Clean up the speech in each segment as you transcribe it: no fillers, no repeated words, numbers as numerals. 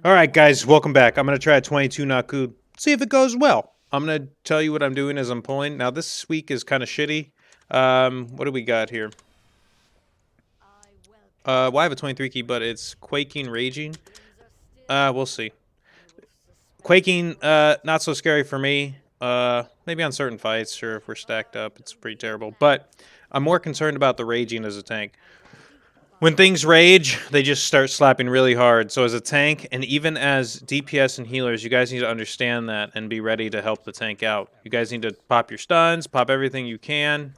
All right, guys, welcome back. I'm going to try a 22 Nokhud. See if it goes well. I'm going to tell you what I'm doing as I'm pulling. Now, this week is kind of shitty. What do we got here? Well, I have a 23 key, but it's Quaking Raging. We'll see. Quaking, not so scary for me. Maybe on certain fights, sure, if we're stacked up, it's pretty terrible. But I'm more concerned about the Raging as a tank. When things rage, they just start slapping really hard. So as a tank, and even as DPS and healers, you guys need to understand that and be ready to help the tank out. You guys need to pop your stuns, pop everything you can.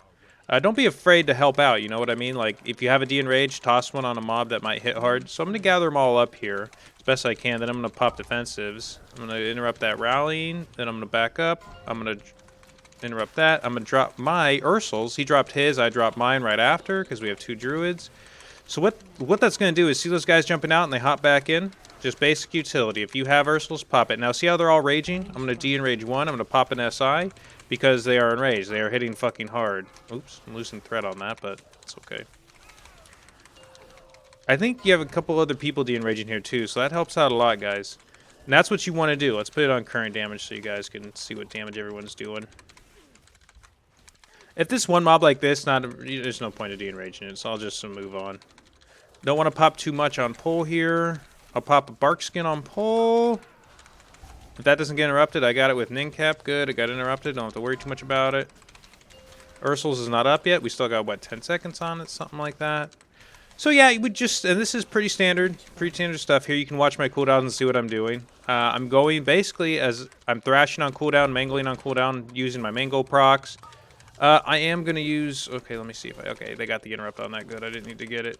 Don't be afraid to help out, you know what I mean? Like, if you have a D Enrage, toss one on a mob that might hit hard. So I'm going to gather them all up here as best I can. Then I'm going to pop defensives. I'm going to interrupt that rallying. Then I'm going to back up. I'm going to interrupt that. I'm going to drop my Ursals. He dropped his. I dropped mine right after because we have two druids. So what that's going to do is see those guys jumping out and they hop back in. Just basic utility. If you have Ursals, pop it. Now see how they're all raging? I'm going to de-enrage one. I'm going to pop an SI because they are enraged. They are hitting fucking hard. Oops, I'm losing thread on that, but it's okay. I think you have a couple other people de-enraging here too, so that helps out a lot, guys. And that's what you want to do. Let's put it on current damage so you guys can see what damage everyone's doing. If this one mob like this, there's no point of de-enraging it, so I'll just move on. Don't want to pop too much on pull here. I'll pop a bark skin on pull. If that doesn't get interrupted, I got it with Nincap. Good, it got interrupted. Don't have to worry too much about it. Ursals is not up yet. We still got, what, 10 seconds on it? Something like that. So yeah, you would just, and this is pretty standard stuff here. You can watch my cooldowns and see what I'm doing. I'm going basically as I'm thrashing on cooldown, mangling on cooldown, using my mango procs. I am going to use... Okay, let me see if I... Okay, they got the interrupt on that. Good, I didn't need to get it.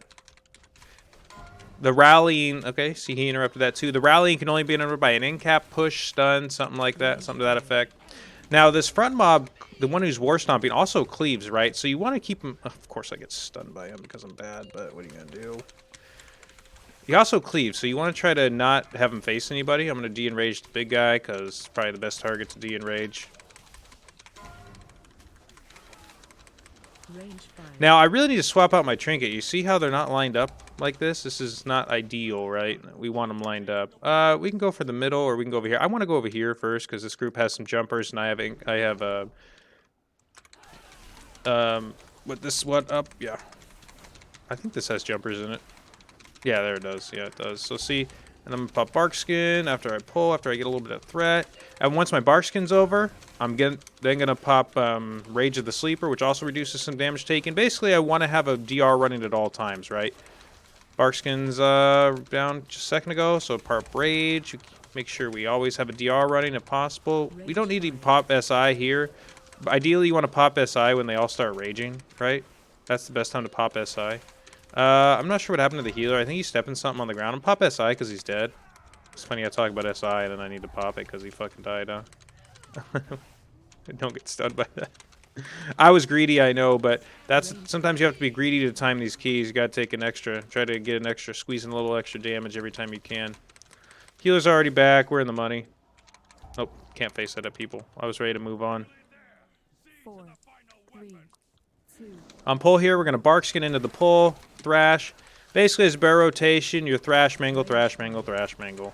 The rallying... Okay, see, he interrupted that too. The rallying can only be interrupted by an in-cap, push, stun, something like that. Something to that effect. Now, this front mob, the one who's war stomping, also cleaves, right? So you want to keep him... Of course, I get stunned by him because I'm bad, but what are you going to do? He also cleaves, so you want to try to not have him face anybody. I'm going to de-enrage the big guy because it's probably the best target to de-enrage. Now, I really need to swap out my trinket. You see how they're not lined up like this? This is not ideal, right? We want them lined up. We can go for the middle, or we can go over here. I want to go over here first, because this group has some jumpers, and I have what up? Yeah. I think this has jumpers in it. Yeah, there it does. Yeah, it does. So see, and I'm going to pop bark skin after I pull, after I get a little bit of threat. And once my bark skin's over, I'm then gonna pop Rage of the Sleeper, which also reduces some damage taken. Basically, I want to have a DR running at all times, right? Bark skin's down just a second ago, so pop Rage. Make sure we always have a DR running if possible. We don't need to pop SI here. Ideally, you want to pop SI when they all start raging, right? That's the best time to pop SI. I'm not sure what happened to the healer. I think he's stepping something on the ground. I'm pop SI because he's dead. It's funny I talk about SI and then I need to pop it because he fucking died, huh? Don't get stunned by that. I was greedy, I know, but that's sometimes you have to be greedy to time these keys. You gotta take an extra, try to get an extra, squeeze in a little extra damage every time you can. Healer's already back. We're in the money. Nope, can't face that at people. I was ready to move on. 4, 3, 2. On pull here, we're gonna bark skin into the pull, thrash. Basically, it's bear rotation. Your thrash, mangle, thrash, mangle, thrash, mangle.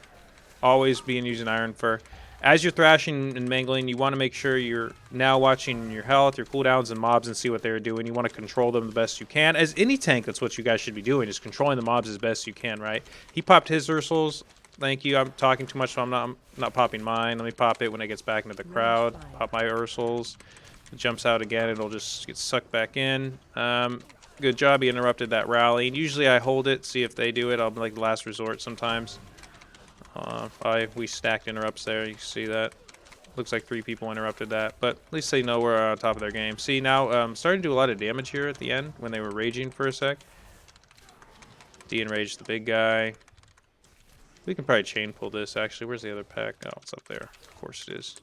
Always being using Iron Fur. As you're thrashing and mangling, you want to make sure you're now watching your health, your cooldowns, and mobs and see what they're doing. You want to control them the best you can. As any tank, that's what you guys should be doing, is controlling the mobs as best you can, right? He popped his Ursals. Thank you. I'm talking too much, so I'm not popping mine. Let me pop it when it gets back into the crowd. Pop my Ursals. It jumps out again. It'll just get sucked back in. Good job. He interrupted that rally. Usually I hold it, see if they do it. I'll be like the last resort sometimes. We stacked interrupts there. You can see that. Looks like 3 people interrupted that, but at least they know we're on top of their game. See, now starting to do a lot of damage here at the end when they were raging for a sec. De-enrage the big guy. We can probably chain pull this, actually. Where's the other pack? Oh, it's up there. Of course it is.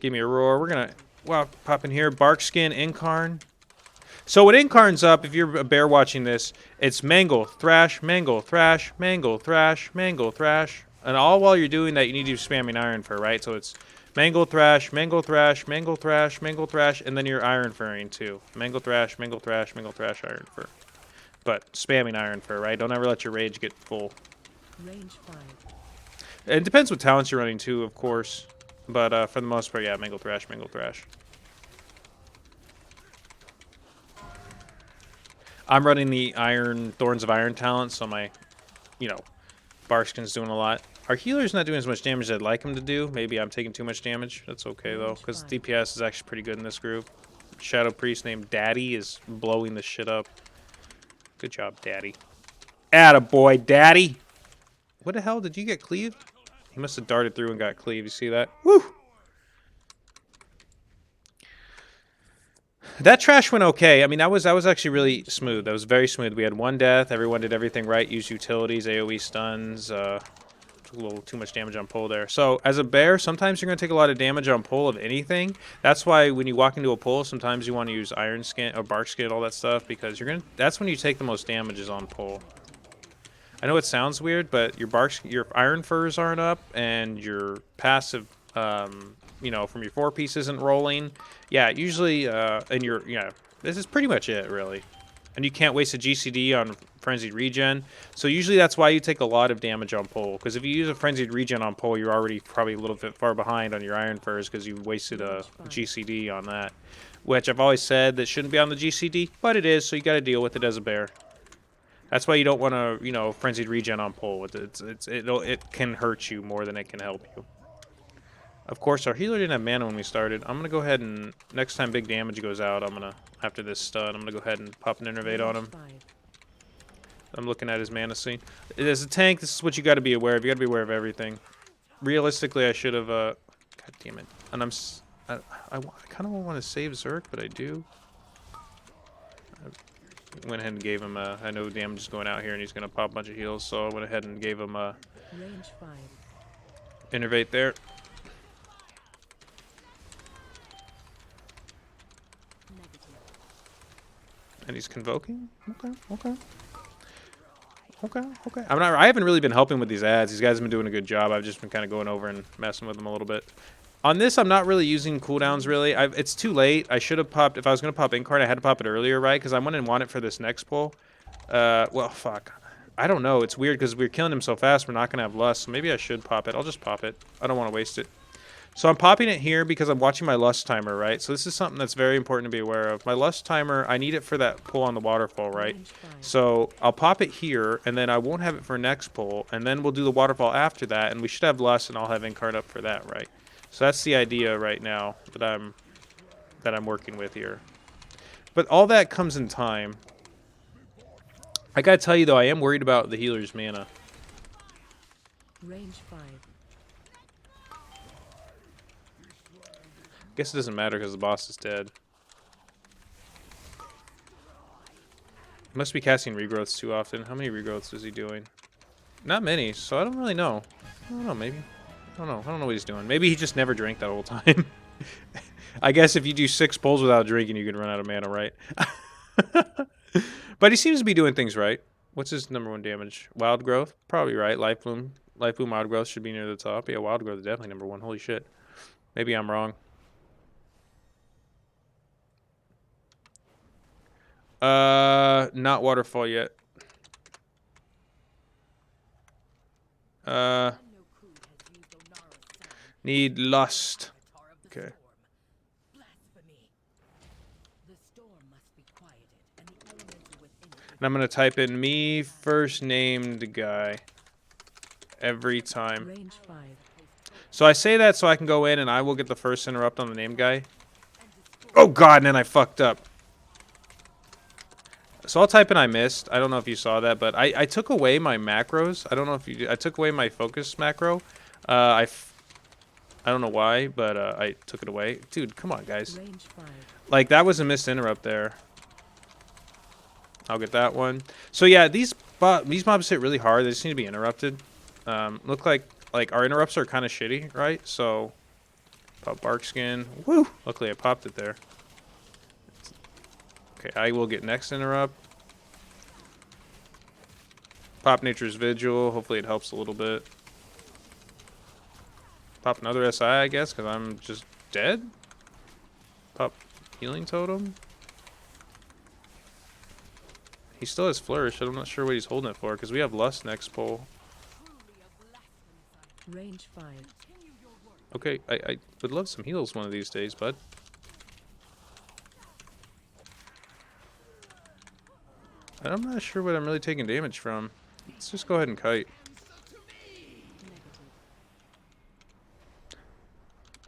Give me a roar. We're gonna, well, pop in here. Bark skin, Incarn. So when Incarn's up, if you're a bear watching this, it's mangle, thrash, mangle, thrash, mangle, thrash, mangle, thrash. And all while you're doing that, you need to be spamming Iron Fur, right? So it's Mangle Thrash, Mangle Thrash, Mangle Thrash, Mangle Thrash, and then you're Iron Furring too. Mangle Thrash, Mangle Thrash, Mangle Thrash, Iron Fur. But spamming Iron Fur, right? Don't ever let your rage get full. Range 5. It depends what talents you're running too, of course. But for the most part, yeah, Mangle Thrash, Mangle Thrash. I'm running the Iron Thorns of Iron talent, so my, you know, Barkskin's doing a lot. Our healer's not doing as much damage as I'd like him to do. Maybe I'm taking too much damage. That's okay, though, because DPS is actually pretty good in this group. Shadow Priest named Daddy is blowing the shit up. Good job, Daddy. Attaboy, Daddy! What the hell? Did you get cleaved? He must have darted through and got cleaved. You see that? Woo! That trash went okay. I mean, that was actually really smooth. That was very smooth. We had one death. Everyone did everything right. Used utilities, AoE stuns. Took a little too much damage on pull there. So, as a bear, sometimes you're going to take a lot of damage on pull of anything. That's why when you walk into a pull, sometimes you want to use Iron Skin or Bark Skin, all that stuff, because you're that's when you take the most damages on pull. I know it sounds weird, but your Iron Furs aren't up, and your passive, you know, from your 4-piece isn't rolling. Yeah, usually, and this is pretty much it, really. And you can't waste a GCD on Frenzied Regen. So usually that's why you take a lot of damage on pull. Because if you use a Frenzied Regen on pull, you're already probably a little bit far behind on your Iron Furs because you wasted a GCD on that. Which I've always said that shouldn't be on the GCD, but it is, so you got to deal with it as a bear. That's why you don't want to, you know, Frenzied Regen on pull. It can hurt you more than it can help you. Of course, our healer didn't have mana when we started. I'm going to go ahead and, next time big damage goes out, I'm going to, after this stun, I'm going to go ahead and pop an Innervate on him. I'm looking at his mana scene. As a tank, this is what you got to be aware of. You got to be aware of everything. Realistically, I should have, God damn it. And I kind of want to save Zerk, but I do. I went ahead and gave him I know damage is going out here and he's going to pop a bunch of heals, so I went ahead and gave him a Range 5. Innervate there. And he's convoking? Okay. I haven't really been helping with these ads. These guys have been doing a good job. I've just been kind of going over and messing with them a little bit. On this, I'm not really using cooldowns, really. It's too late. I should have popped... If I was going to pop Incard, I had to pop it earlier, right? Because I wouldn't want it for this next pull. Well, fuck. I don't know. It's weird because we're killing him so fast, we're not going to have Lust. So maybe I should pop it. I'll just pop it. I don't want to waste it. So I'm popping it here because I'm watching my Lust timer, right? So this is something that's very important to be aware of. My Lust timer, I need it for that pull on the waterfall, right? So I'll pop it here, and then I won't have it for next pull, and then we'll do the waterfall after that, and we should have Lust, and I'll have Incard up for that, right? So that's the idea right now that I'm working with here. But all that comes in time. I gotta tell you though, I am worried about the healer's mana. Range 5. Guess it doesn't matter because the boss is dead. He must be casting regrowths too often. How many regrowths is he doing? Not many, so I don't really know. I don't know, maybe. I don't know what he's doing. Maybe he just never drank that whole time. I guess if you do 6 pulls without drinking, you can run out of mana, right? But he seems to be doing things right. What's his #1 damage? Wild Growth? Probably right. Life Bloom, Wild Growth should be near the top. Yeah, Wild Growth is definitely #1. Holy shit. Maybe I'm wrong. Not waterfall yet. Need Lust. Okay. And I'm gonna type in me first named guy every time. Range 5. So I say that so I can go in and I will get the first interrupt on the named guy. Oh god, and then I fucked up. So I'll type in I missed. I don't know if you saw that, but I took away my macros. I don't know if you did. I took away my focus macro. I don't know why, but I took it away. Dude, come on, guys. Range 5. Like, that was a missed interrupt there. I'll get that one. So yeah, these mobs hit really hard. They just need to be interrupted. Look like our interrupts are kind of shitty, right? So pop bark skin. Woo! Luckily I popped it there. Okay, I will get next interrupt. Pop Nature's Vigil. Hopefully it helps a little bit. Pop another SI, I guess, because I'm just dead. Pop healing totem. He still has flourish. I'm not sure what he's holding it for, because we have lust next pull. Range 5. Okay, I would love some heals one of these days, bud. I'm not sure what I'm really taking damage from. Let's just go ahead and kite.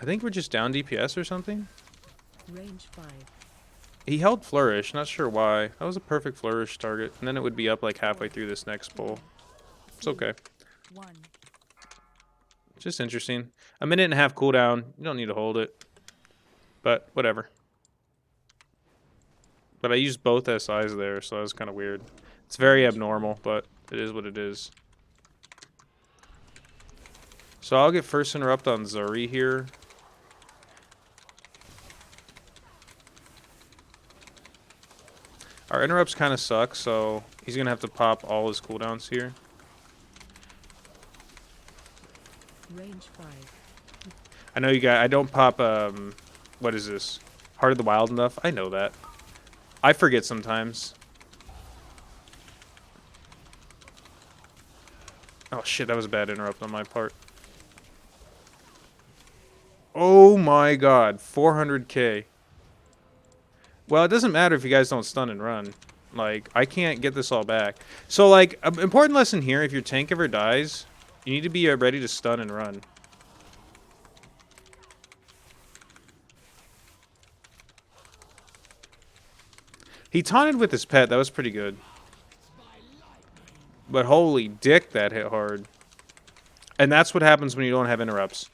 I think we're just down DPS or something. Range 5. He held flourish, not sure why. That was a perfect flourish target, and then it would be up like halfway through this next pull. It's okay. Just interesting. A minute and a half cooldown. You don't need to hold it. But whatever. But I used both SIs there, so that was kind of weird. It's very abnormal, but it is what it is. So I'll get first interrupt on Zuri here. Our interrupts kind of suck, so he's going to have to pop all his cooldowns here. Range 5. I know you guys, I don't pop, what is this? Heart of the Wild enough? I know that. I forget sometimes. Oh shit, that was a bad interrupt on my part. Oh my god, 400k. Well, it doesn't matter if you guys don't stun and run. Like, I can't get this all back. So, like, an important lesson here, if your tank ever dies, you need to be ready to stun and run. He taunted with his pet. That was pretty good. But holy dick, that hit hard. And that's what happens when you don't have interrupts.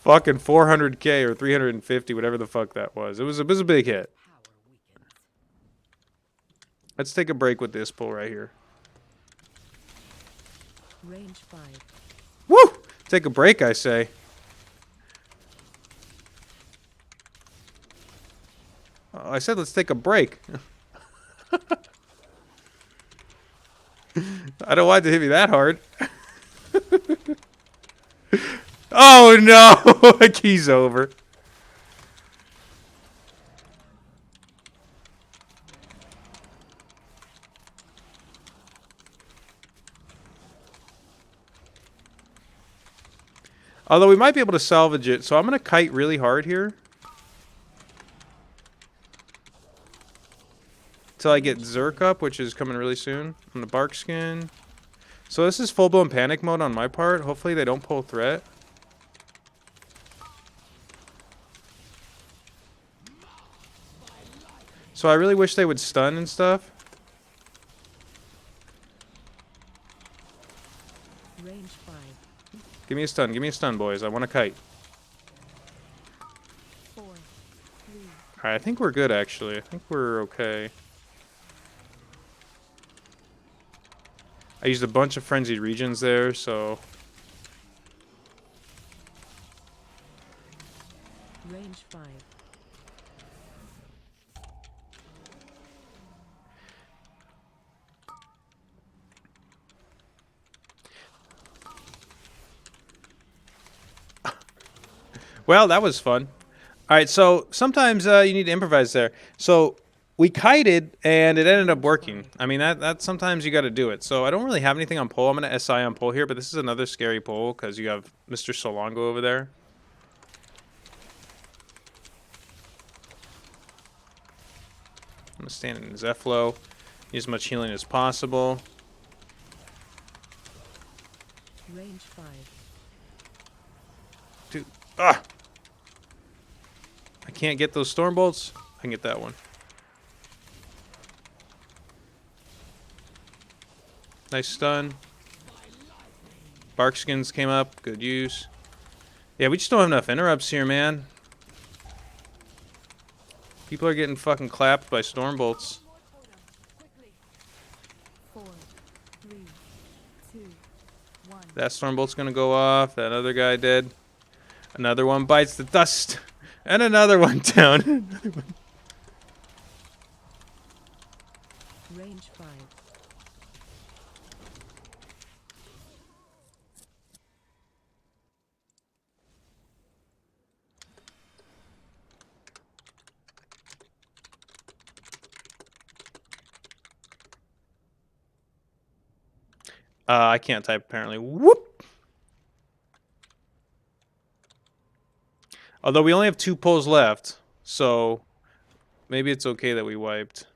Fucking 400k or 350, whatever the fuck that was. It was a big hit. Let's take a break with this pull right here. Range 5. Woo! Take a break, I say. I said let's take a break. I don't want it to hit me that hard. Oh no! Key's over. Although we might be able to salvage it, so I'm going to kite really hard here. Till I get Zerk up, which is coming really soon. On the bark skin. So this is full-blown panic mode on my part. Hopefully they don't pull threat. So I really wish they would stun and stuff. Range 5. Give me a stun, boys. I want to kite. 4. 3. Alright, I think we're good, actually. I think we're okay. I used a bunch of frenzied regions there, so... Range 5. Well, that was fun. Alright, so sometimes you need to improvise there. So... we kited, and it ended up working. I mean, that sometimes you got to do it. So I don't really have anything on pull. I'm going to SI on pull here, but this is another scary pull because you have Mr. Solongo over there. I'm going to stand in Zephylo. Use as much healing as possible. Range 5. Dude, ah! I can't get those storm bolts. I can get that one. Nice stun. Bark skins came up. Good use. Yeah, we just don't have enough interrupts here, man. People are getting fucking clapped by storm bolts. 4. 3. 2. 1. That storm bolt's gonna go off. That other guy dead. Another one bites the dust. And another one down. Range 5. I can't type apparently. Whoop! Although we only have 2 pulls left, so maybe it's okay that we wiped.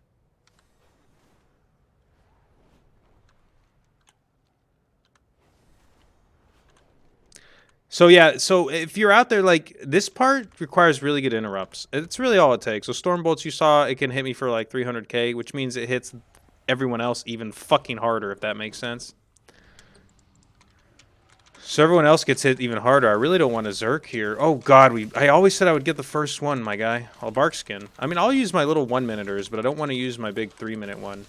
So yeah, so if you're out there, like, this part requires really good interrupts. It's really all it takes. So storm bolts, you saw, it can hit me for like 300k, which means it hits everyone else even fucking harder, if that makes sense. So everyone else gets hit even harder. I really don't want a Zerk here. Oh god, I always said I would get the first one, my guy. I'll bark skin. I mean, I'll use my little 1-minuters, but I don't want to use my big 3-minute one.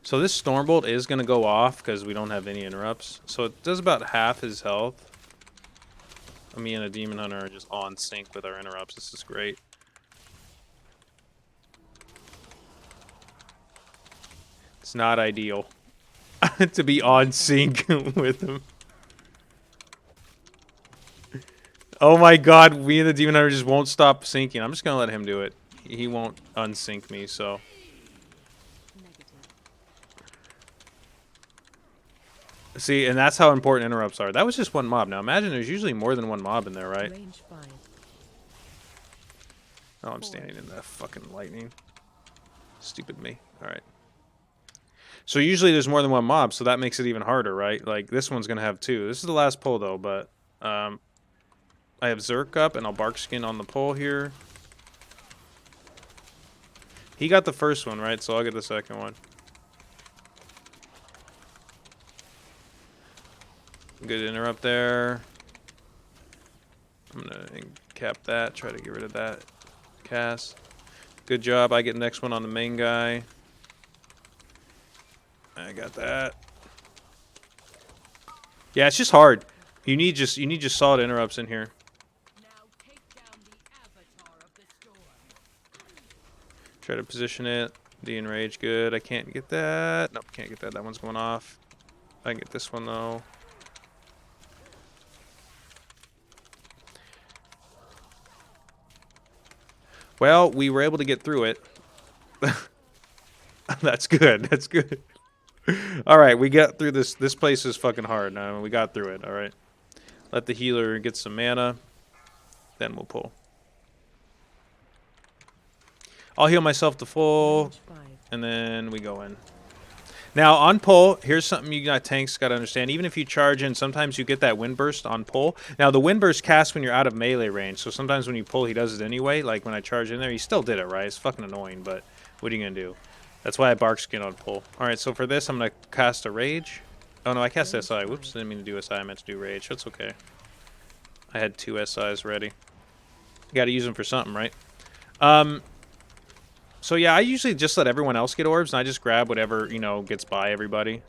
So this Stormbolt is going to go off because we don't have any interrupts. So it does about half his health. Me and a Demon Hunter are just on sync with our interrupts. This is great. It's not ideal to be on sync with him. Oh my god, me and the Demon Hunter just won't stop syncing. I'm just going to let him do it. He won't unsync me, so... See, and that's how important interrupts are. That was just one mob. Now imagine there's usually more than one mob in there, right? Oh, I'm standing in the fucking lightning. Stupid me. Alright. So usually there's more than one mob, so that makes it even harder, right? Like, this one's going to have 2. This is the last pull, though, but... I have Zerk up, and I'll bark skin on the pull here. He got the first one, right? So I'll get the second one. Good interrupt there. I'm gonna cap that, try to get rid of that cast. Good job. I get the next one on the main guy. I got that. Yeah, it's just hard. You need just solid interrupts in here. Try to position it. The enrage, good. I can't get that. Nope, can't get that. That one's going off. I can get this one though. Well, we were able to get through it. That's good. That's good. All right, we got through this. This place is fucking hard. Now we got through it. All right. Let the healer get some mana. Then we'll pull. I'll heal myself to full, and then we go in. Now, on pull, here's something you got tanks got to understand. Even if you charge in, sometimes you get that wind burst on pull. Now, the wind burst casts when you're out of melee range, so sometimes when you pull, he does it anyway. Like, when I charge in there, he still did it, right? It's fucking annoying, but what are you going to do? That's why I bark skin on pull. Alright, so for this, I'm going to cast a rage. Oh, no, I cast SI. Whoops, didn't mean to do SI. I meant to do rage. That's okay. I had 2 SIs ready. You got to use them for something, right? So yeah, I usually just let everyone else get orbs, and I just grab whatever, you know, gets by everybody.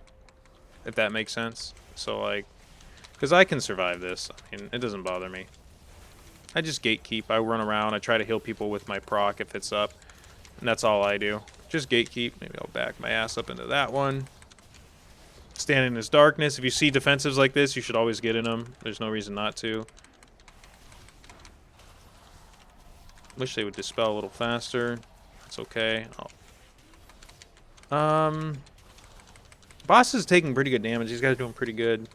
If that makes sense. So, like, because I can survive this. I mean, it doesn't bother me. I just gatekeep. I run around. I try to heal people with my proc if it's up. And that's all I do. Just gatekeep. Maybe I'll back my ass up into that one. Stand in this darkness. If you see defensives like this, you should always get in them. There's no reason not to. Wish they would dispel a little faster. It's okay. Boss is taking pretty good damage. These guys are doing pretty good.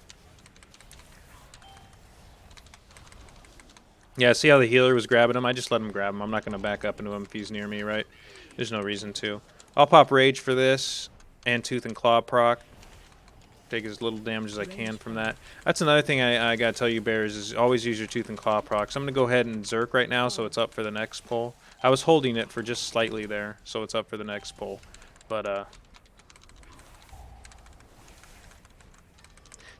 Yeah, see how the healer was grabbing him? I just let him grab him. I'm not going to back up into him if he's near me, right? There's no reason to. I'll pop Rage for this, and Tooth and Claw proc. Take as little damage as I can from that. That's another thing I got to tell you, Bears, is always use your Tooth and Claw proc. So I'm going to go ahead and Zerk right now, so it's up for the next pull. I was holding it for just slightly there, so it's up for the next pull. But,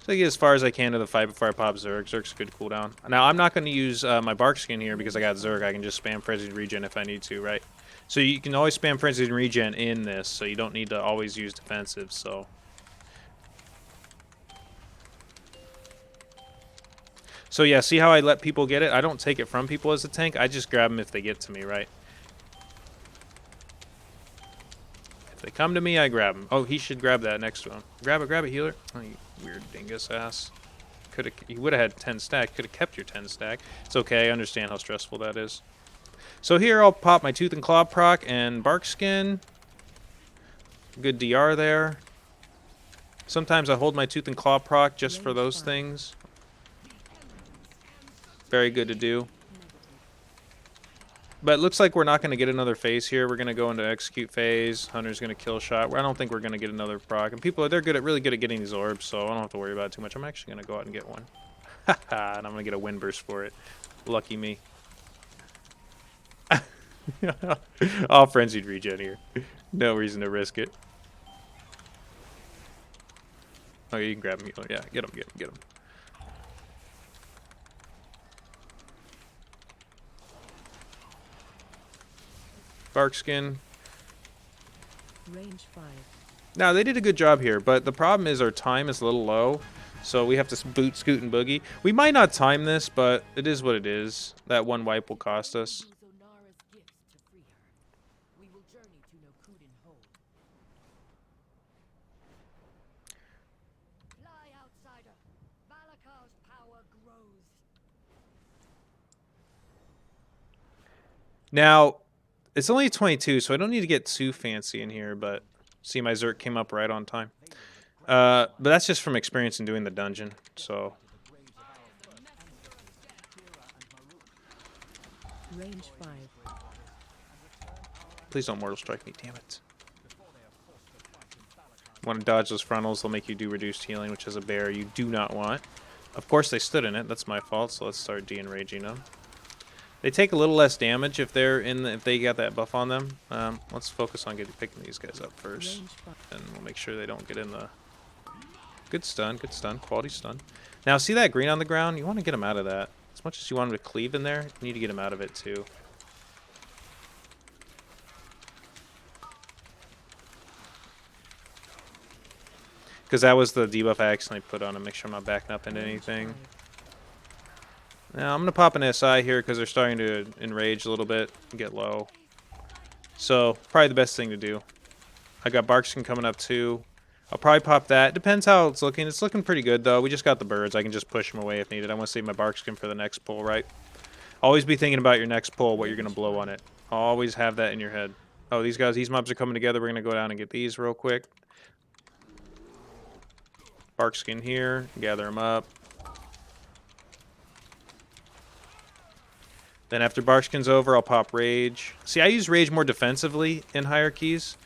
so I get as far as I can to the fight before I pop Zerk. Zerk's a good cooldown. Now, I'm not going to use my Bark Skin here because I got Zerk. I can just spam Frenzied Regen if I need to, right? So you can always spam Frenzied Regen in this, so you don't need to always use defensive, so... So yeah, see how I let people get it? I don't take it from people as a tank. I just grab them if they get to me, right? If they come to me, I grab them. Oh, he should grab that next to him. Grab it, healer. Oh, you weird dingus ass. You would have had 10 stack. Could have kept your 10 stack. It's okay. I understand how stressful that is. So here I'll pop my Tooth and Claw proc and Bark Skin. Good DR there. Sometimes I hold my Tooth and Claw proc just for Range those 5. things. Very good to do. But it looks like we're not going to get another phase here. We're going to go into execute phase. Hunter's going to kill shot. I don't think we're going to get another proc. And people, they're really good at getting these orbs, so I don't have to worry about it too much. I'm actually going to go out and get one. Haha, and I'm going to get a wind burst for it. Lucky me. All frenzied regen here. No reason to risk it. Oh, you can grab him. Yeah, get him, get him, get him. Barkskin. Range 5. Now, they did a good job here, but the problem is our time is a little low, so we have to boot, scoot, and boogie. We might not time this, but it is what it is. That one wipe will cost us. Use Onara's gifts to free her. We will journey to Nokhud Offensive. Fly, outsider. Valakar's power grows. Now, it's only 22, so I don't need to get too fancy in here, but see, my Zerk came up right on time. But that's just from experience in doing the dungeon, so... Range 5. Please don't Mortal Strike me, damn it. Want to dodge those frontals, they'll make you do reduced healing, which is a bear you do not want. Of course they stood in it, that's my fault, so let's start de-enraging them. They take a little less damage if they're if they got that buff on them. Let's focus on picking these guys up first, Range 5. and we'll make sure they don't get in the... Good stun, quality stun. Now see that green on the ground? You want to get them out of that. As much as you want them to cleave in there, you need to get them out of it too. Because that was the debuff I accidentally put on him. Make sure I'm not backing up into anything. Now I'm going to pop an SI here because they're starting to enrage a little bit and get low. So probably the best thing to do. I got Barkskin coming up too. I'll probably pop that. Depends how it's looking. It's looking pretty good though. We just got the birds. I can just push them away if needed. I want to save my Barkskin for the next pull, right? Always be thinking about your next pull, what you're going to blow on it. Always have that in your head. Oh, these mobs are coming together. We're going to go down and get these real quick. Barkskin here. Gather them up. Then after Barkskin's over, I'll pop Rage. See, I use Rage more defensively in hierarchies.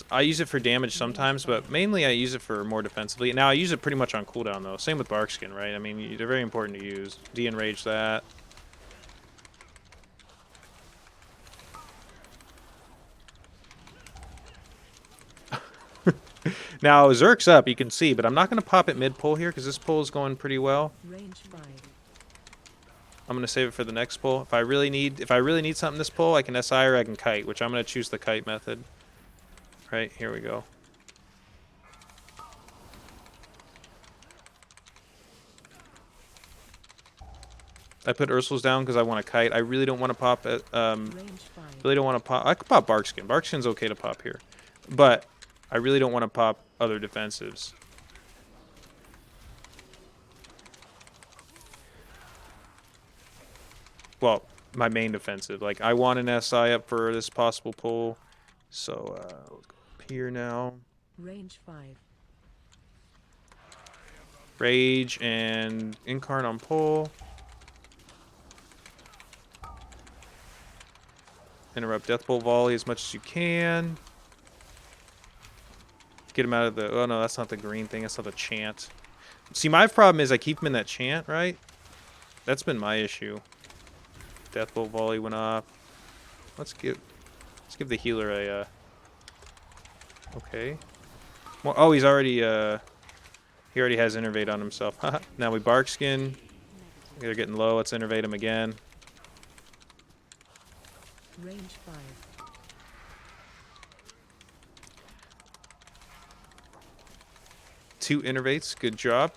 I use it for damage sometimes, but mainly I use it for more defensively. Now, I use it pretty much on cooldown, though. Same with Barkskin, right? I mean, they're very important to use. De-enrage that. Now, Zerk's up, you can see, but I'm not going to pop it mid-pull here, because this pull is going pretty well. Range 5. I'm going to save it for the next pull. If I really need something this pull, I can SI or I can kite, which I'm going to choose the kite method. Right, here we go. I put Ursul's down because I want to kite. I really don't want to pop it. Range 5. Really don't want to pop. I could pop Barkskin. Barkskin's okay to pop here, but I really don't want to pop other defensives. Well, my main defensive. Like, I want an SI up for this possible pull. So, let's go up here now. Range 5. Rage and Incarn on pull. Interrupt Death Bolt Volley as much as you can. Get him out of the... Oh, no, that's not the green thing. That's not the chant. See, my problem is I keep him in that chant, right? That's been my issue. Death Bolt Volley went off. Let's give the healer a... Okay. Well, oh, he's already... He already has Innervate on himself. Now we Barkskin. They're getting low. Let's Innervate him again. Range 5. Two Innervates. Good job.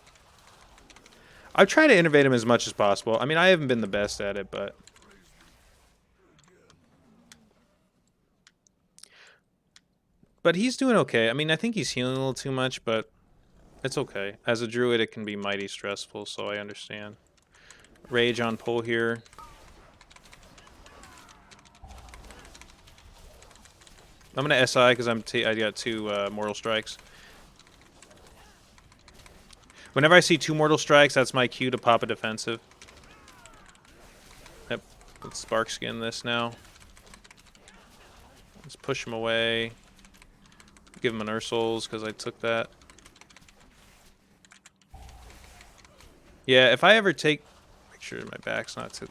I've tried to Innervate him as much as possible. I mean, I haven't been the best at it, but... But he's doing okay. I mean, I think he's healing a little too much, but it's okay. As a druid, it can be mighty stressful, so I understand. Rage on pull here. I'm gonna SI because I got 2 Mortal Strikes. Whenever I see 2 Mortal Strikes, that's my cue to pop a defensive. Yep. Let's Spark Skin this now. Let's push him away. Give him an Ursul's because I took that. Yeah, if I ever take... Make sure my back's not to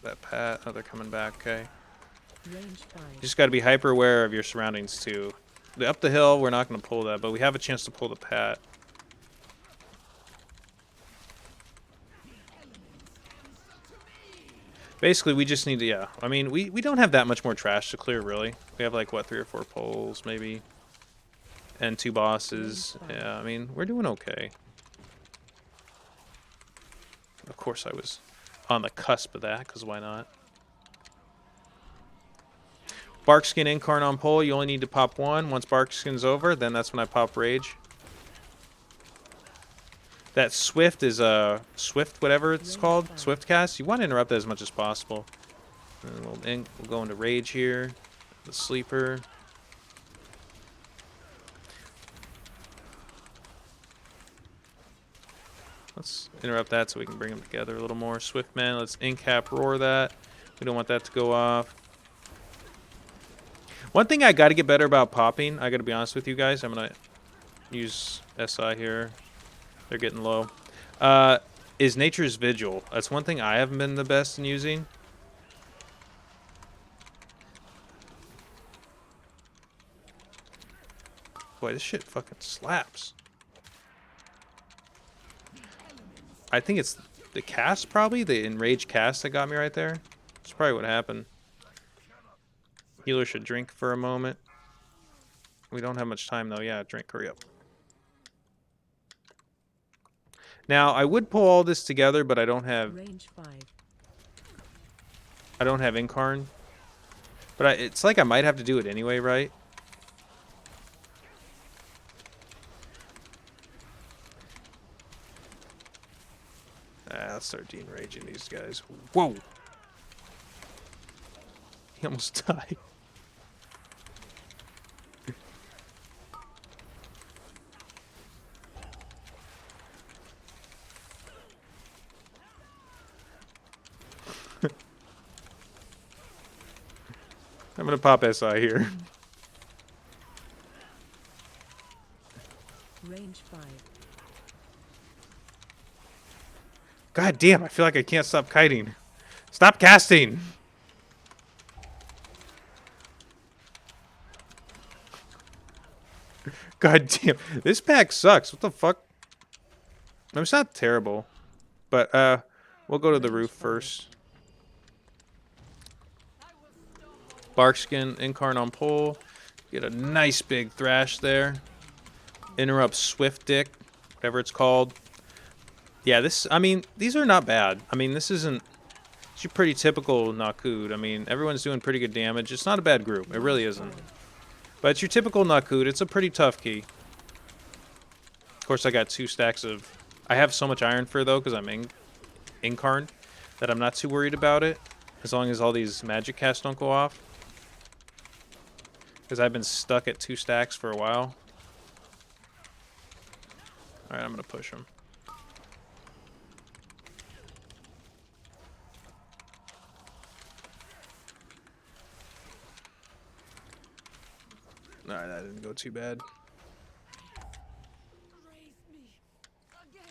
that pat. Oh, they're coming back, okay. Range 5. You just got to be hyper aware of your surroundings, too. Up the hill, we're not going to pull that, but we have a chance to pull the pat. Basically, we just need to, yeah. I mean, we don't have that much more trash to clear, really. We have, like, what, 3 or 4 pulls, maybe? And 2 bosses. Yeah, I mean, we're doing okay. Of course, I was on the cusp of that, because why not? Barkskin Incarn on pull, you only need to pop 1. Once Barkskin's over, then that's when I pop Rage. That Swift is a Swift, whatever it's called, Swift cast. You want to interrupt that as much as possible. And we'll go into Rage here. The Sleeper. Let's interrupt that so we can bring them together a little more. Swift Man, let's Incap Roar that. We don't want that to go off. One thing I got to get better about popping, I got to be honest with you guys. I'm going to use SI here. They're getting low. Is Nature's Vigil. That's one thing I haven't been the best in using. Boy, this shit fucking slaps. I think it's the cast, probably. The Enraged cast that got me right there. That's probably what happened. Healer should drink for a moment. We don't have much time, though. Yeah, drink. Hurry up. Now, I would pull all this together, but I don't have... Range 5. I don't have Incarn. But it's like I might have to do it anyway, right? Let's start de-enraging these guys. Whoa! He almost died. I'm gonna pop SI here. Range 5. God damn, I feel like I can't stop kiting. Stop casting! God damn. This pack sucks. What the fuck? I mean, it's not terrible. But, we'll go to the roof first. Barkskin, Incarn on pull. Get a nice big thrash there. Interrupt Swift Dick, whatever it's called. Yeah, I mean, these are not bad. I mean, this isn't... It's your pretty typical Nokhud. I mean, everyone's doing pretty good damage. It's not a bad group. It really isn't. But it's your typical Nokhud. It's a pretty tough key. Of course, I got 2 stacks of... I have so much Iron Fur, though, because I'm Incarned, that I'm not too worried about it. As long as all these magic casts don't go off. Because I've been stuck at 2 stacks for a while. Alright, I'm going to push him. Alright, that didn't go too bad. Raise me again.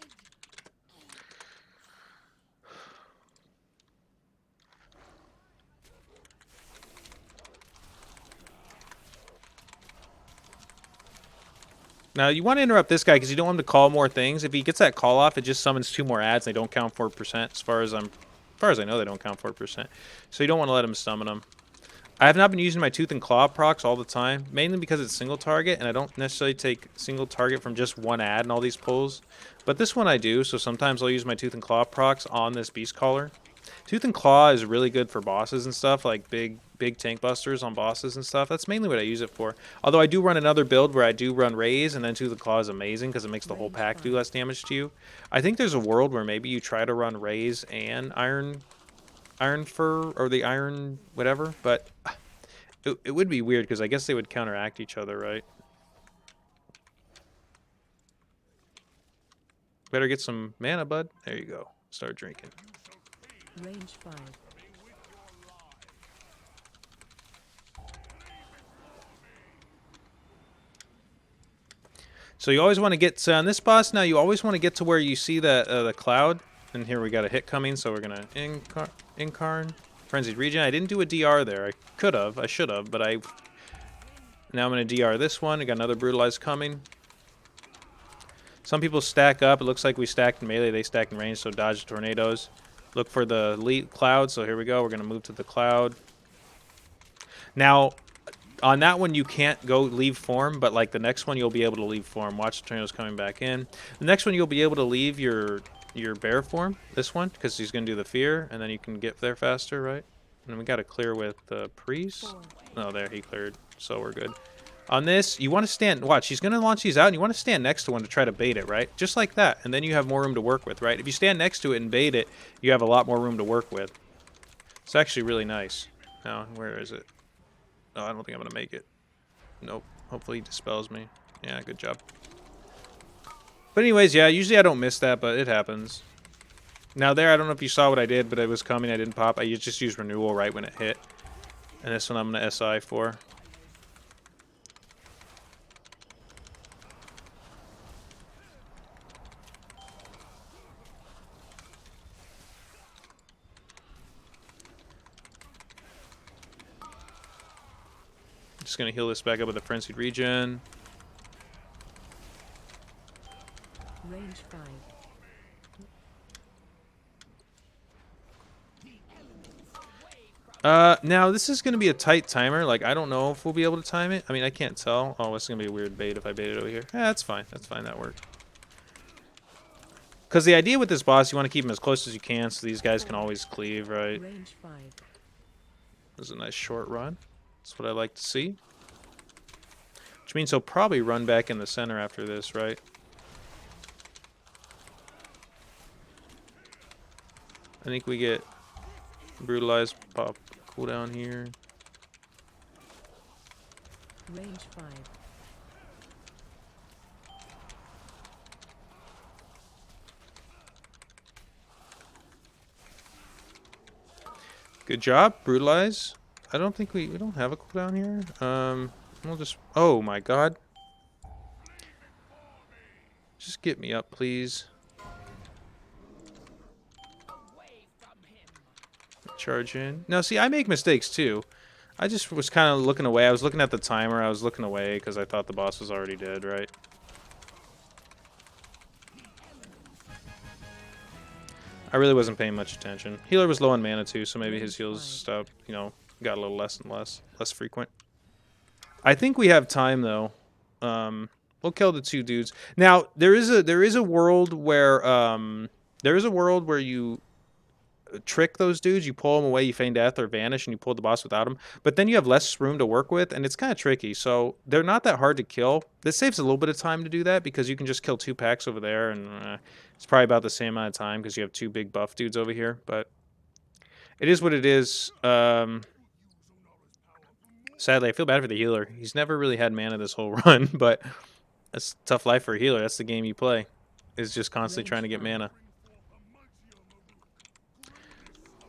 Now, you want to interrupt this guy because you don't want him to call more things. If he gets that call off, it just summons 2 more ads. And they don't count 4%. As far as I know, they don't count 4%. So you don't want to let him summon them. I have not been using my Tooth and Claw procs all the time, mainly because it's single target, and I don't necessarily take single target from just one ad in all these pulls. But this one I do, so sometimes I'll use my Tooth and Claw procs on this Beast Caller. Tooth and Claw is really good for bosses and stuff, like big tank busters on bosses and stuff. That's mainly what I use it for. Although I do run another build where I do run Raise, and then Tooth and Claw is amazing because it makes the whole pack do less damage to you. I think there's a world where maybe you try to run Raise and Iron Fur, or the Iron whatever, but It would be weird because I guess they would counteract each other, right? Better get some mana, bud. There you go. Start drinking. Range 5. So you always want to get on this boss now. You always want to get to where you see the cloud. And here we got a hit coming, so we're gonna incarn frenzied region. I didn't do a DR there. I could have. I should have, but I. Now I'm gonna DR this one. I got another brutalized coming. Some people stack up. It looks like we stacked in melee. They stacked in range, so dodge the tornadoes. Look for the cloud. So here we go. We're gonna move to the cloud. Now, on that one, you can't go leave form, but like the next one, you'll be able to leave form. Watch the tornadoes coming back in. The next one, you'll be able to leave your bear form. This one, because he's gonna do the fear, and then you can get there faster, right? And then we got to clear with the priest. Oh, there he cleared, so we're good. On this, you want to stand. Watch, he's gonna launch these out, and you want to stand next to one to try to bait it, right? Just like that, and then you have more room to work with, right? If you stand next to it and bait it, you have a lot more room to work with. It's actually really nice. Now, where is it? Oh, I don't think I'm going to make it. Nope. Hopefully he dispels me. Yeah, good job. But anyways, yeah, usually I don't miss that, but it happens. Now there, I don't know if you saw what I did, but it was coming. I didn't pop. I just used renewal right when it hit. And this one I'm going to SI for. Just going to heal this back up with a frenzied regen. Range 5. Now this is going to be a tight timer. Like, I don't know if we'll be able to time it. I mean, I can't tell. Oh, it's going to be a weird bait if I bait it over here. Yeah, that's fine. That's fine. That worked. Because the idea with this boss, you want to keep him as close as you can so these guys can always cleave, right? Range 5. This is a nice short run. That's what I like to see. Which means he'll probably run back in the center after this, right? I think we get brutalized pop cooldown here. Range 5. Good job, brutalize. I don't think we don't have a cooldown here. We'll just. Oh my god. Just get me up, please. Charge in. Now, see, I make mistakes too. I just was kind of looking away. I was looking at the timer. I was looking away because I thought the boss was already dead, right? I really wasn't paying much attention. Healer was low on mana too, so maybe his heals stopped, you know, got a little less and less frequent. I think we have time though. We'll kill the two dudes. Now, there is a world where you trick those dudes, you pull them away, you feign death or vanish, and you pull the boss without them. But then you have less room to work with, and it's kind of tricky. So they're not that hard to kill. This saves a little bit of time to do that because you can just kill 2 packs over there, and it's probably about the same amount of time because you have 2 big buff dudes over here. But it is what it is. Sadly, I feel bad for the healer. He's never really had mana this whole run, but that's a tough life for a healer. That's the game you play. Is just constantly trying to get mana.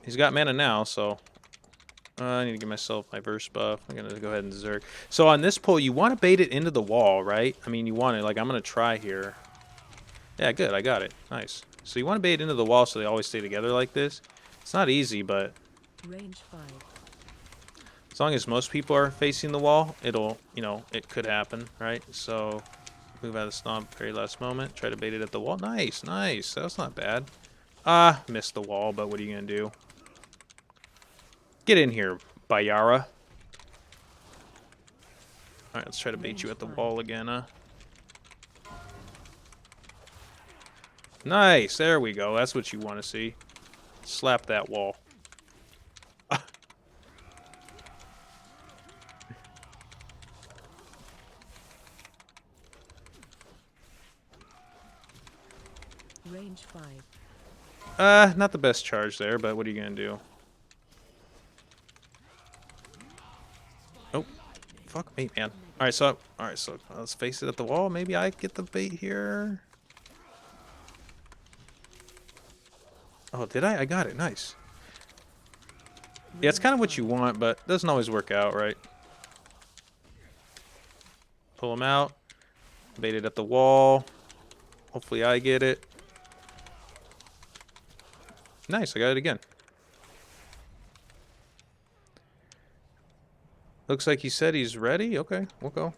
He's got mana now, so I need to give myself my burst buff. I'm going to go ahead and Zerg. So on this pull, you want to bait it into the wall, right? I mean, you want it. Like, I'm going to try here. Yeah, good. I got it. Nice. So you want to bait into the wall so they always stay together like this. It's not easy, but Range 5. as long as most people are facing the wall, it'll, you know, it could happen, right? So move out of the stomp very last moment. Try to bait it at the wall. Nice, nice. That's not bad. Missed the wall, but what are you going to do? Get in here, Bayara. Alright, let's try to bait you at the wall again, Nice, there we go. That's what you want to see. Slap that wall. Range 5. Not the best charge there, but what are you going to do? Oh, fuck me, man. Alright, so let's face it at the wall. Maybe I get the bait here. Oh, did I? I got it. Nice. Yeah, it's kind of what you want, but it doesn't always work out, right? Pull him out. Bait it at the wall. Hopefully I get it. Nice, I got it again. Looks like he said he's ready. Okay, we'll go.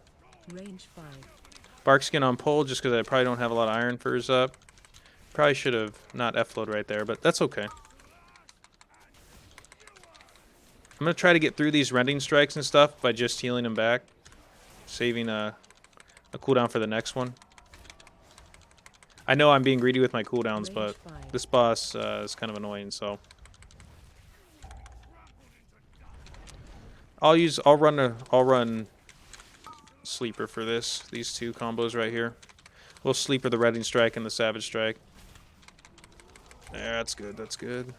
Range 5. Barkskin on pole just because I probably don't have a lot of iron furs up. Probably should have not F-load right there, but that's okay. I'm going to try to get through these rending strikes and stuff by just healing them back. Saving a cooldown for the next one. I know I'm being greedy with my cooldowns, but this boss is kind of annoying, so... I'll run sleeper for these two combos right here. We'll sleeper the rending strike and the savage strike. Yeah, that's good, that's good.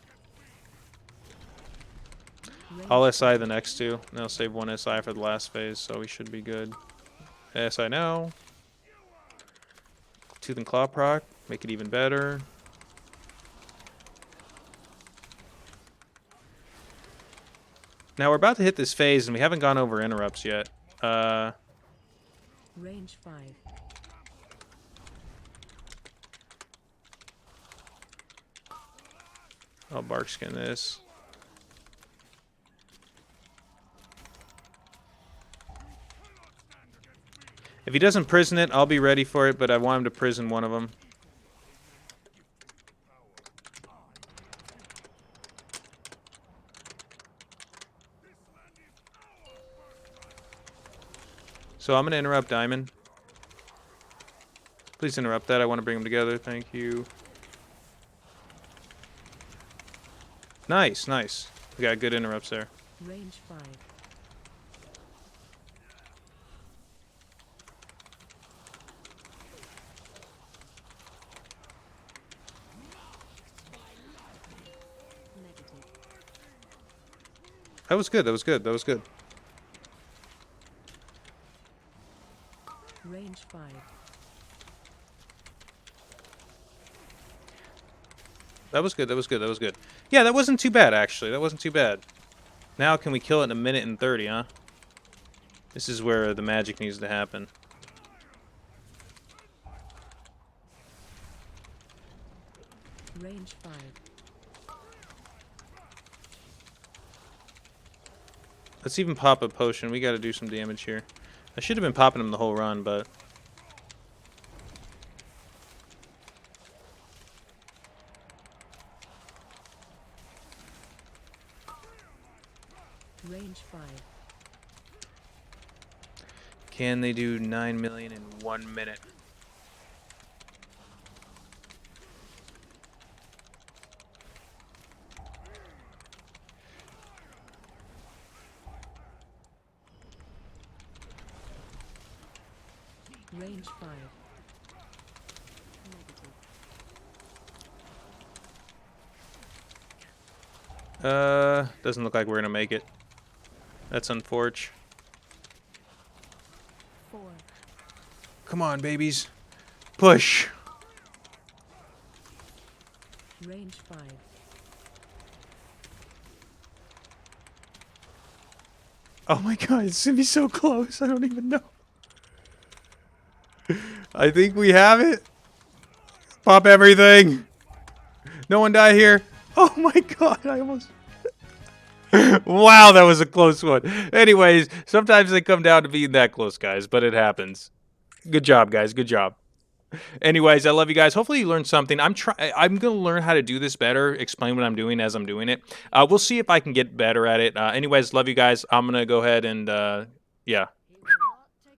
I'll SI the next two, and I'll save one SI for the last phase, so we should be good. SI now. Tooth and Claw proc, make it even better. Now we're about to hit this phase, and we haven't gone over interrupts yet. Range 5. I'll barkskin this. If he doesn't prison it, I'll be ready for it, but I want him to prison one of them. So I'm going to interrupt Diamond. Please interrupt that. I want to bring them together. Thank you. Nice, nice. We got good interrupts there. Range 5. That was good. That was good. That was good. Range 5. That was good. That was good. That was good. Yeah, that wasn't too bad, actually. That wasn't too bad. Now can we kill it in 1 minute and 30, huh? This is where the magic needs to happen. Range 5. Let's even pop a potion. We got to do some damage here. I should have been popping him the whole run, but... Range 5. Can they do 9 million in 1 minute? Range 5. Doesn't look like we're gonna make it. That's unfortunate. 4. Come on, babies. Push. Range 5. Oh my god, it's gonna be so close. I don't even know. I think we have it. Pop everything. No one die here. Oh my god, I almost... Wow, that was a close one. Anyways, sometimes they come down to being that close, guys, but it happens. Good job, guys. Good job. Anyways, I love you guys. Hopefully you learned something. I'm going to learn how to do this better, explain what I'm doing as I'm doing it. We'll see if I can get better at it. Anyways, love you guys. I'm going to go ahead and, yeah.